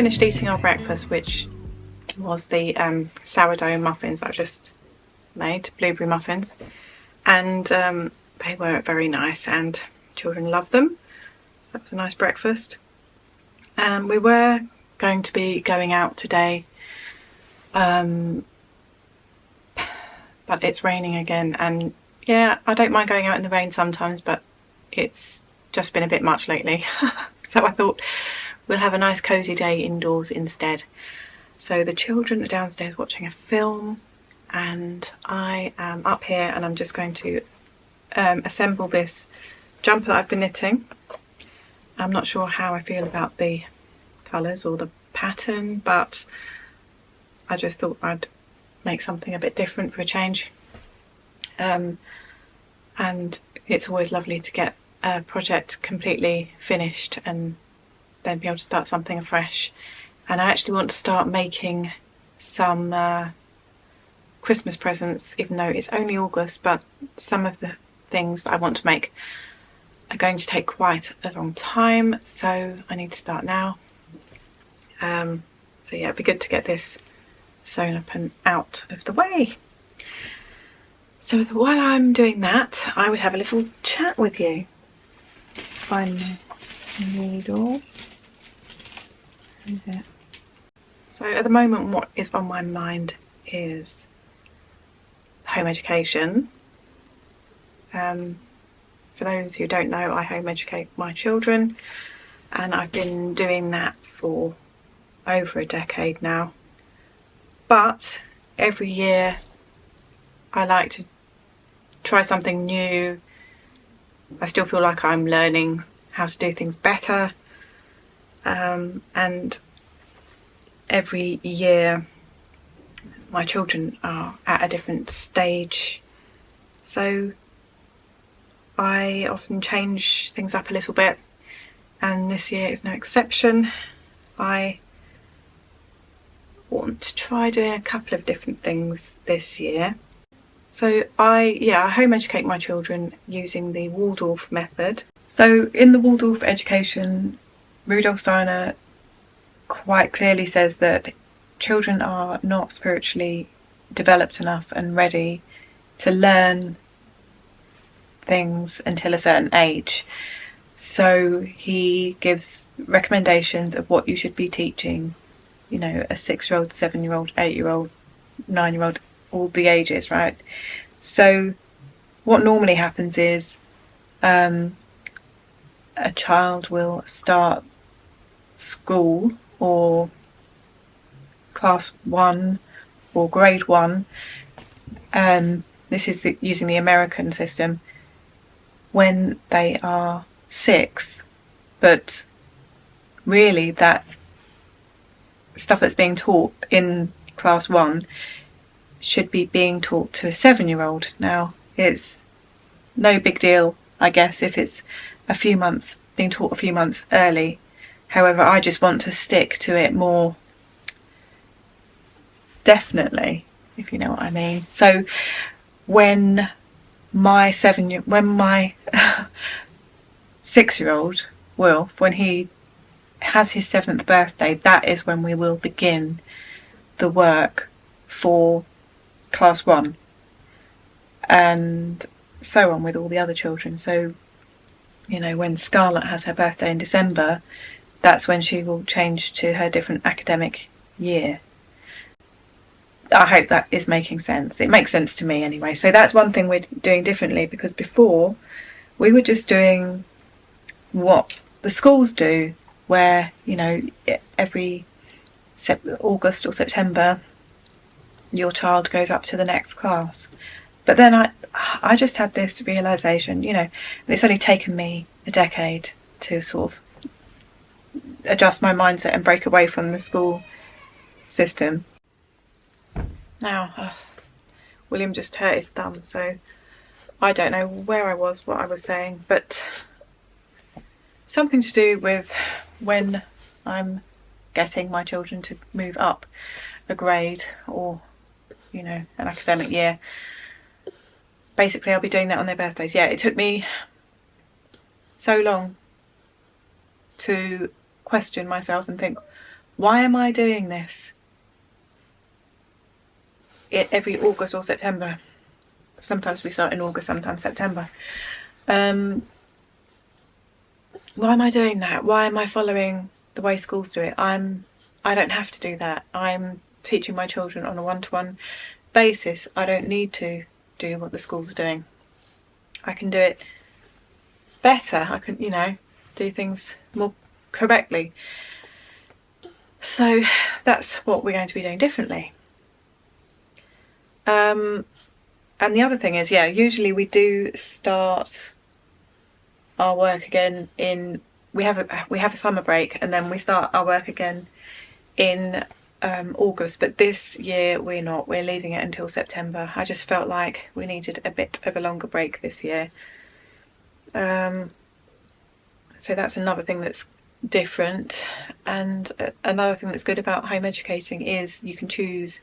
finished eating our breakfast, which was the sourdough muffins that I just made, blueberry muffins, and they were very nice and children loved them. So that was a nice breakfast. We were going to be going out today, but it's raining again, and yeah, I don't mind going out in the rain sometimes, but it's just been a bit much lately. So I thought we'll have a nice cozy day indoors instead. So the children are downstairs watching a film and I am up here, and I'm just going to assemble this jumper that I've been knitting. I'm not sure how I feel about the colours or the pattern, but I just thought I'd make something a bit different for a change. And it's always lovely to get a project completely finished and then be able to start something afresh. And I actually want to start making some Christmas presents, even though it's only August, but some of the things that I want to make are going to take quite a long time, so I need to start now. So yeah, it'd be good to get this sewn up and out of the way. So while I'm doing that, I would have a little chat with you. Let's find the needle. Where is it? So at the moment, what is on my mind is home education. For those who don't know, I home educate my children, and I've been doing that for over a decade now. But every year I like to try something new. I still feel like I'm learning how to do things better, and every year my children are at a different stage, so I often change things up a little bit, and this year is no exception. I want to try doing a couple of different things this year. So I home educate my children using the Waldorf method. So in the Waldorf education, Rudolf Steiner quite clearly says that children are not spiritually developed enough and ready to learn things until a certain age. So he gives recommendations of what you should be teaching, you know, a 6-year-old, 7-year-old, 8-year-old, 9-year-old, all the ages, right? So what normally happens is a child will start school or class 1 or grade 1, this is using the American system, when they are 6, but really that stuff that's being taught in class 1 should be being taught to a 7-year-old. Now, it's no big deal, I guess, if it's a few months, being taught a few months early. However, I just want to stick to it more definitely, if you know what I mean. So when my 6-year-old Wilf, when he has his 7th birthday, that is when we will begin the work for class 1, and so on with all the other children. So, you know, when Scarlett has her birthday in December, that's when she will change to her different academic year. I hope that is making sense. It makes sense to me anyway. So that's one thing we're doing differently, because before we were just doing what the schools do, where, you know, every August or September your child goes up to the next class. But then I just had this realisation, you know, and it's only taken me a decade to sort of adjust my mindset and break away from the school system. Now, William just hurt his thumb, so I don't know where I was, what I was saying, but something to do with when I'm getting my children to move up a grade or, you know, an academic year. Basically, I'll be doing that on their birthdays. Yeah, it took me so long to question myself and think, Why am I doing this every August or September? Sometimes we start in August, sometimes September. Why am I doing that? Why am I following the way schools do it? I don't have to do that. I'm teaching my children on a one-to-one basis. I don't need to do what the schools are doing. I can do it better. I can, you know, do things more correctly. So that's what we're going to be doing differently. And the other thing is, yeah, usually we do start our work again in, we have a summer break, and then we start our work again in August, but this year we're not. We're leaving it until September. I just felt like we needed a bit of a longer break this year. So that's another thing that's different. And another thing that's good about home educating is you can choose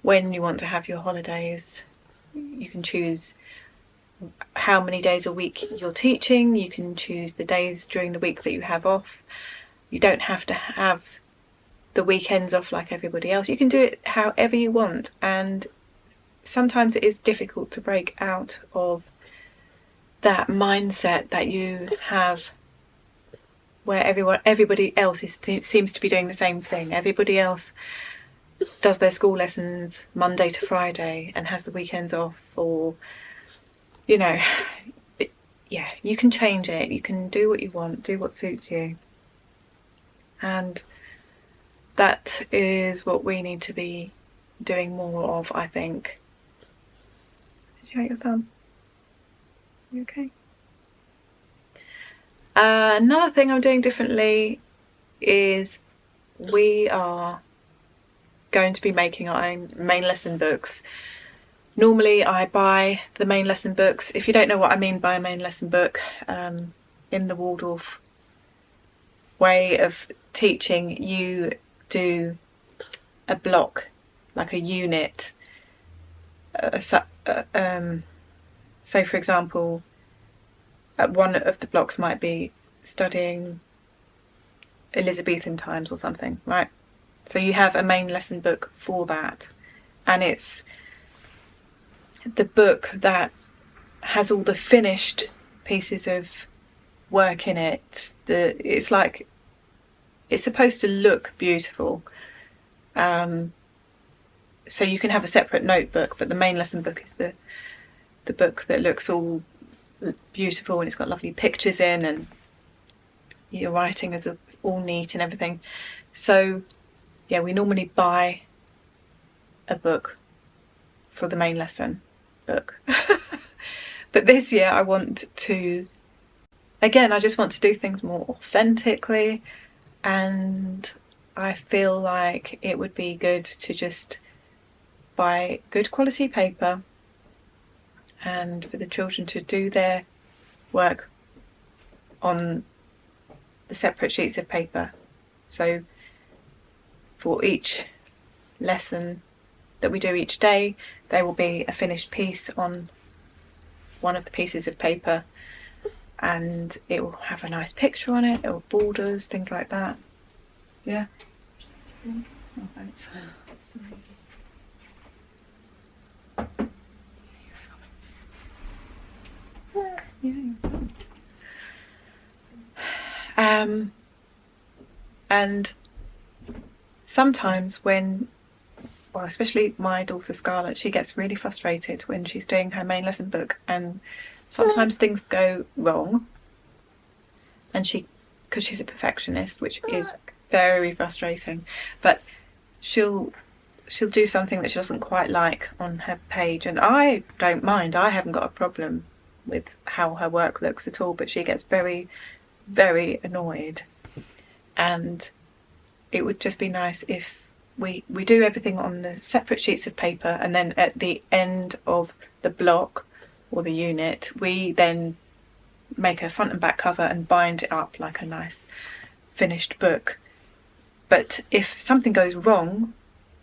when you want to have your holidays. You can choose how many days a week you're teaching. You can choose the days during the week that you have off. You don't have to have the weekends off like everybody else. You can do it however you want, and sometimes it is difficult to break out of that mindset that you have where everybody else seems to be doing the same thing. Everybody else does their school lessons Monday to Friday and has the weekends off, or, you know, yeah, you can change it. You can do what you want, do what suits you. And that is what we need to be doing more of, I think. Did you hate your thumb? You okay? Another thing I'm doing differently is we are going to be making our own main lesson books. Normally I buy the main lesson books. If you don't know what I mean by a main lesson book, in the Waldorf way of teaching, you do a block, like a unit. So for example, one of the blocks might be studying Elizabethan times or something, right? So you have a main lesson book for that, and it's the book that has all the finished pieces of work in it. It's like, it's supposed to look beautiful. So you can have a separate notebook, but the main lesson book is the book that looks all beautiful, and it's got lovely pictures in, and your writing is all neat and everything. So yeah, we normally buy a book for the main lesson book. But this year I want to, again, I just want to do things more authentically, and I feel like it would be good to just buy good quality paper and for the children to do their work on the separate sheets of paper. So for each lesson that we do each day, there will be a finished piece on one of the pieces of paper, and it will have a nice picture on it, or borders, things like that. Yeah. Oh, thanks. Yeah, you're fine. And sometimes when, well, especially my daughter Scarlett, she gets really frustrated when she's doing her main lesson book, and sometimes things go wrong, and because she's a perfectionist, which is very frustrating, but she'll do something that she doesn't quite like on her page, and I don't mind. I haven't got a problem with how her work looks at all, but she gets very, very annoyed. And it would just be nice if we do everything on the separate sheets of paper, and then at the end of the block or the unit, we then make a front and back cover and bind it up like a nice finished book. But if something goes wrong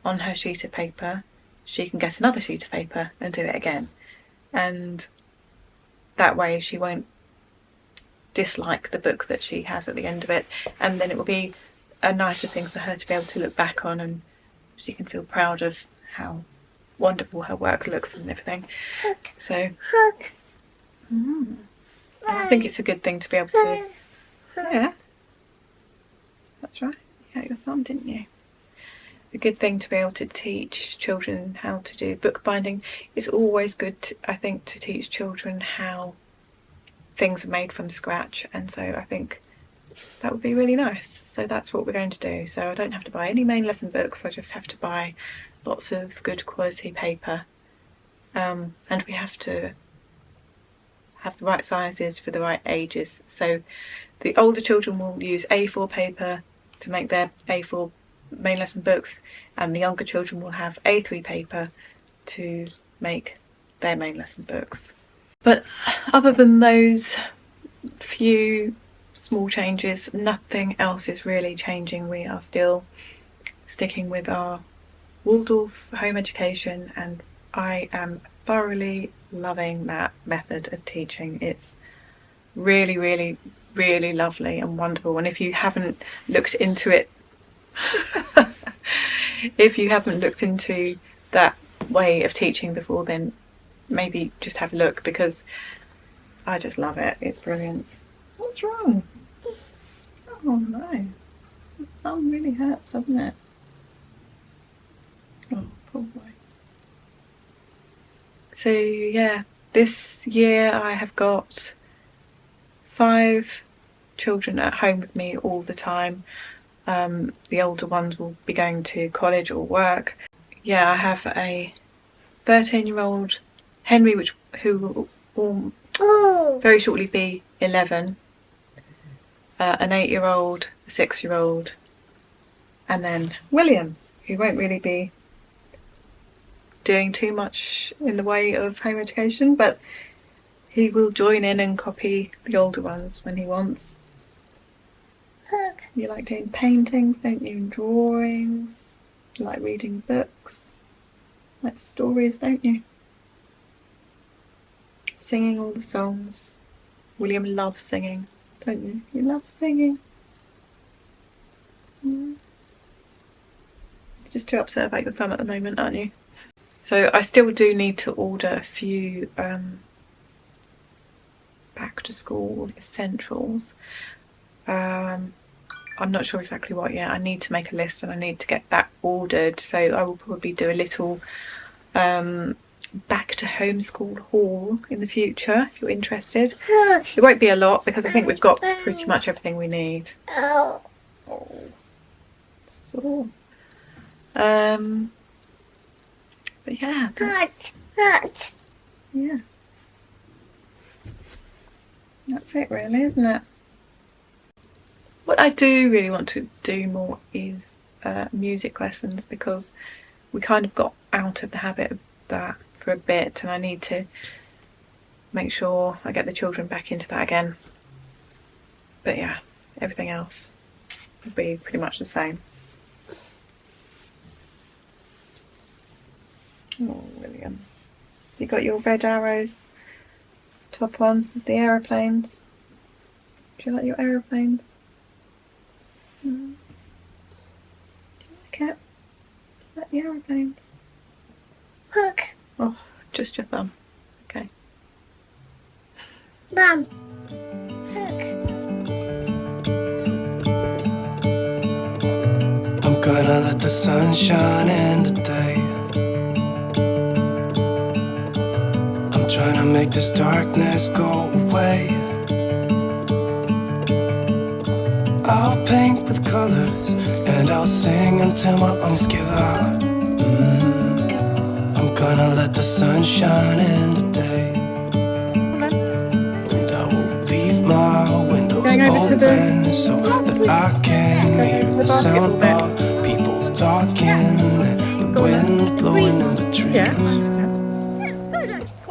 on her sheet of paper, she can get another sheet of paper and do it again, and that way she won't dislike the book that she has at the end of it. And then it will be a nicer thing for her to be able to look back on, and she can feel proud of how wonderful her work looks and everything. So and I think it's a good thing to be able to, yeah, that's right, you got your thumb, didn't you? A good thing to be able to teach children how to do bookbinding. It's always good, I think, to teach children how things are made from scratch, and so I think that would be really nice. So that's what we're going to do. So I don't have to buy any main lesson books, I just have to buy lots of good quality paper, and we have to have the right sizes for the right ages. So the older children will use A4 paper to make their A4 main lesson books, and the younger children will have A3 paper to make their main lesson books. But other than those few small changes, nothing else is really changing. We are still sticking with our Waldorf home education, and I am thoroughly loving that method of teaching. It's really, really, really lovely and wonderful. And if you haven't looked into it, if you haven't looked into that way of teaching before, then maybe just have a look, because I just love it. It's brilliant. What's wrong? Oh no, the thumb really hurts, doesn't it? Oh, poor boy. So yeah, this year I have got 5 children at home with me all the time. The older ones will be going to college or work. Yeah, I have a 13-year-old Henry, who will very shortly be 11, an 8-year-old, a 6-year-old, and then William, who won't really be doing too much in the way of home education, but he will join in and copy the older ones when he wants. You like doing paintings, don't you, and drawings? You like reading books, like stories, don't you? Singing all the songs. William loves singing, don't you? You love singing. You're just too upset about your thumb at the moment, aren't you? So I still do need to order a few back to school essentials. I'm not sure exactly what yet. I need to make a list and I need to get that ordered. So I will probably do a little back to homeschool haul in the future if you're interested. It won't be a lot because I think we've got pretty much everything we need. Oh. So but yeah, yes, that's it really, isn't it? What I do really want to do more is music lessons, because we kind of got out of the habit of that for a bit, and I need to make sure I get the children back into that again. But yeah, everything else will be pretty much the same. Oh, William. You got your red arrows top on with the aeroplanes. Do you like your aeroplanes? Do you like it? Do you like the aeroplanes? Look. Oh, just your thumb. Okay. Mum. Look. I'm gonna let the sun shine in today. I'm trying to make this darkness go away. I'll paint with colors and I'll sing until my lungs give out. I'm gonna let the sun shine in today. And I will leave my windows open so that I can hear the sound of people talking and the wind blowing in the trees.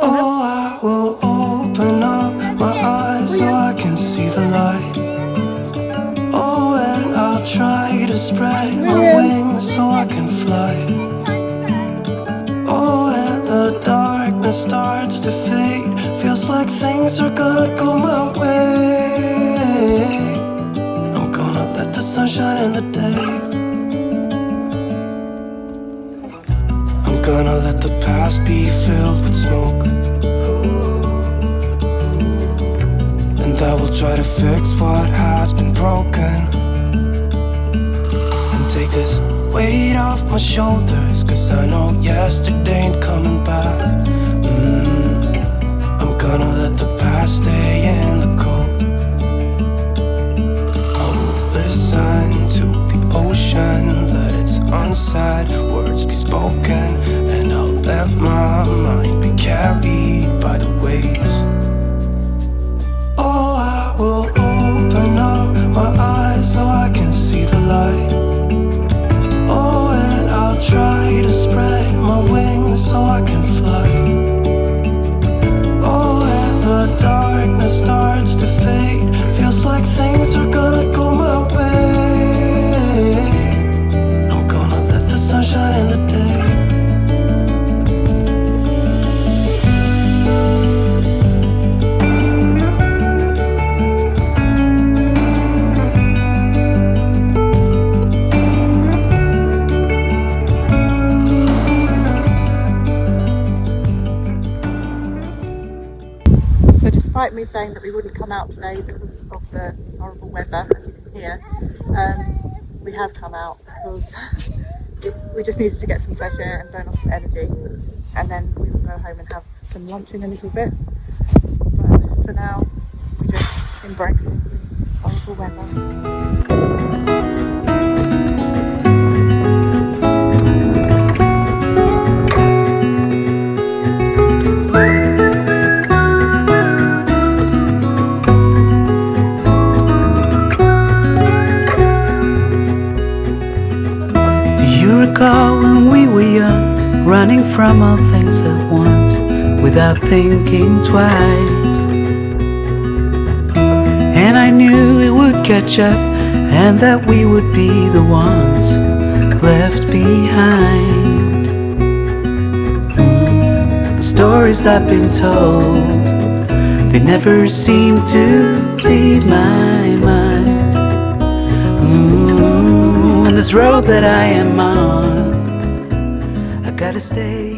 Oh, I will open up my eyes so I can see the light. Oh, and I'll try to spread my wings so I can fly. Oh, and the darkness starts to fade. Feels like things are gonna go my way. I'm gonna let the sun sunshine in the day. I'm gonna let the past be filled with smoke, and I will try to fix what has been broken, and take this weight off my shoulders, 'cause I know yesterday ain't coming back. I'm gonna let the past stay in the cold. I will listen to the ocean, let its unsaid words be spoken, and I'll let my mind be carried by the waves. Oh, I will open up my eyes so I can see the light. Oh, and I'll try to spread my wings so I can fly. Oh, and the darkness starts to fade, feels like things are gonna go my way. I'm gonna let the sunshine in the day. Despite me saying that we wouldn't come out today because of the horrible weather, as you can hear, we have come out because we just needed to get some fresh air and burn off some energy, and then we will go home and have some lunch in a little bit. But for now, we just embrace the horrible weather. When we were young, running from all things at once, without thinking twice. And I knew it would catch up, and that we would be the ones left behind. The stories I've been told, they never seem to leave my mind. And this road that I am on, I gotta stay